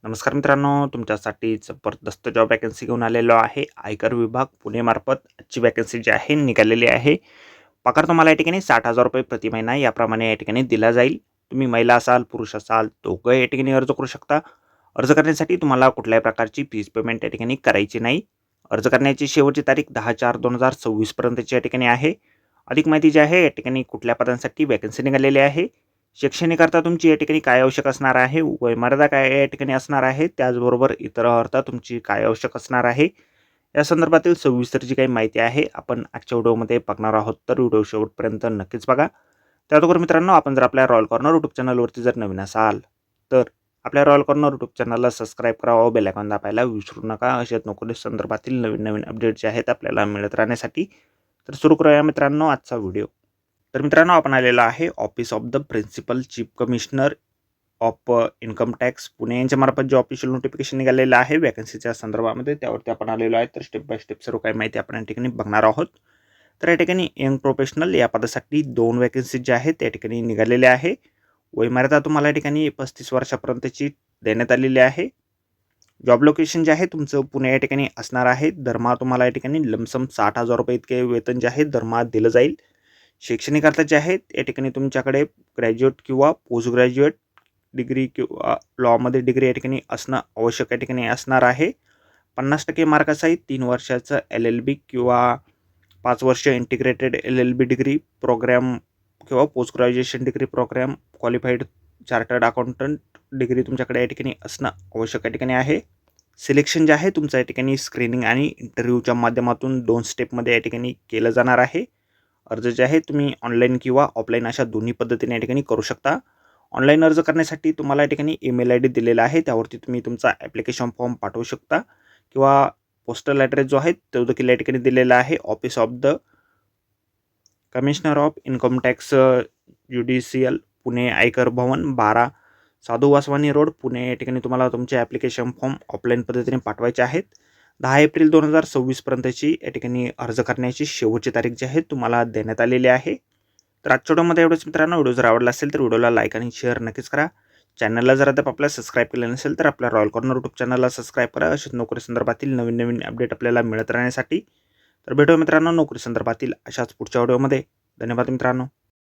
नमस्कार मित्रांनो, तुमच्यासाठी जबरदस्त जॉब वॅकन्सी घेऊन आलेलो आहे. आयकर विभाग पुणे मार्फत आजची वॅकन्सी जी आहे निघालेली आहे. पगार तुम्हाला या ठिकाणी 60,000 रुपये प्रति महिना याप्रमाणे या ठिकाणी दिला जाईल. तुम्ही महिला असाल, पुरुष असाल, दोघं या ठिकाणी अर्ज करू शकता. अर्ज करण्यासाठी तुम्हाला कुठल्याही प्रकारची फीस पेमेंट या ठिकाणी करायची नाही. अर्ज करण्याची शेवटची तारीख 10/4/2026 पर्यंतची या ठिकाणी आहे. अधिक माहिती जी आहे या ठिकाणी कुठल्या पदांसाठी वॅकन्सी निघालेली आहे, शैक्षणिककरता तुमची या ठिकाणी काय आवश्यक असणार आहे, वयमर्यादा काय या ठिकाणी असणार आहे, त्याचबरोबर इतर अर्हता तुमची काय आवश्यक असणार आहे, या संदर्भातील सविस्तर जी काही माहिती आहे आपण आजच्या व्हिडिओमध्ये बघणार आहोत. तर व्हिडिओ शेवटपर्यंत नक्कीच बघा. त्याचबरोबर मित्रांनो, आपण जर आपल्या रॉयल कॉर्नर यूट्यूब चॅनलवरती जर नवीन असाल तर आपल्या रॉयल कॉर्नर यूट्यूब चॅनलला सबस्क्राईब करा व बेल आयकॉन दाबायला विसरू नका. अशाच नोकरी संदर्भातील नवीन नवीन अपडेट जे आहेत आपल्याला मिळत राहण्यासाठी. तर सुरू करूया मित्रांनो आजचा व्हिडिओ. तर मित्रांनो, आपण आलेला आहे office of the principal chief commissioner of income tax Pune यांच्यामार्फत जे ऑफिशियल नोटिफिकेशन निघालेलं आहे वॅकन्सीच्या संदर्भामध्ये, त्यावरती आपण आलेलो आहे. तर स्टेप बाय स्टेप सर्व काही माहिती आपण या ठिकाणी बघणार आहोत. तर या ठिकाणी यंग प्रोफेशनल या पदासाठी 2 वॅकन्सीज ज्या आहेत त्या ठिकाणी निघालेल्या आहे. वयमर्यादा तुम्हाला या ठिकाणी 35 वर्षापर्यंतची देण्यात आलेली आहे. जॉब लोकेशन जे आहे तुमचं पुणे या ठिकाणी असणार आहे. दरमहा तुम्हाला या ठिकाणी लमसम 60,000 रुपये इतके वेतन जे आहे दरमहा दिलं जाईल. शैक्षणिक अर्थ जे आहेत या ठिकाणी तुमच्याकडे ग्रॅज्युएट किंवा पोस्ट ग्रॅज्युएट डिग्री किंवा लॉमध्ये डिग्री या ठिकाणी असणं आवश्यक या ठिकाणी असणार आहे. 50% मार्कासहित 3 वर्षाचं LLB किंवा 5 वर्ष इंटिग्रेटेड LLB डिग्री प्रोग्रॅम किंवा post graduation degree program qualified chartered accountant degree तुमच्याकडे या ठिकाणी असणं आवश्यक या ठिकाणी आहे. सिलेक्शन जे आहे तुमचं या ठिकाणी स्क्रीनिंग आणि इंटरव्ह्यूच्या माध्यमातून 2 स्टेपमध्ये या ठिकाणी केलं जाणार आहे. अर्ज जे आहे तुम्ही ऑनलाईन किंवा ऑफलाईन अशा दोन्ही पद्धतीने या ठिकाणी करू शकता. ऑनलाईन अर्ज करण्यासाठी तुम्हाला या ठिकाणी ईमेल ID दिलेला आहे, त्यावरती तुम्ही तुमचा ॲप्लिकेशन फॉर्म पाठवू शकता किंवा पोस्टल ॲड्रेस जो आहे तो देखील या ठिकाणी दिलेला आहे. Office of the commissioner of income tax judicial Pune, आयकर भवन 12 साधू वासवानी रोड पुणे या ठिकाणी तुम्हाला तुमचे ॲप्लिकेशन फॉर्म ऑफलाईन पद्धतीने पाठवायचे आहेत. 10 एप्रिल 2026 पर्यंतची या ठिकाणी अर्ज करण्याची शेवटची तारीख जी आहे तुम्हाला देण्यात आलेली आहे. तर आजच्या व्हिडिओमध्ये एवढंच मित्रांनो. व्हिडिओ जर आवडला असेल तर व्हिडिओला लाईक आणि शेअर नक्कीच करा. चॅनलला जर आता आपल्याला सबस्क्राईब केलं नसेल तर आपल्या रॉयल कॉर्नर यूट्यूब चॅनलला सबस्क्राईब करा. अशाच नोकरी संदर्भातील नवीन नवीन अपडेट आपल्याला मिळत राहण्यासाठी. तर भेटूया मित्रांनो नोकरी संदर्भातील अशाच पुढच्या व्हिडिओमध्ये. धन्यवाद मित्रांनो.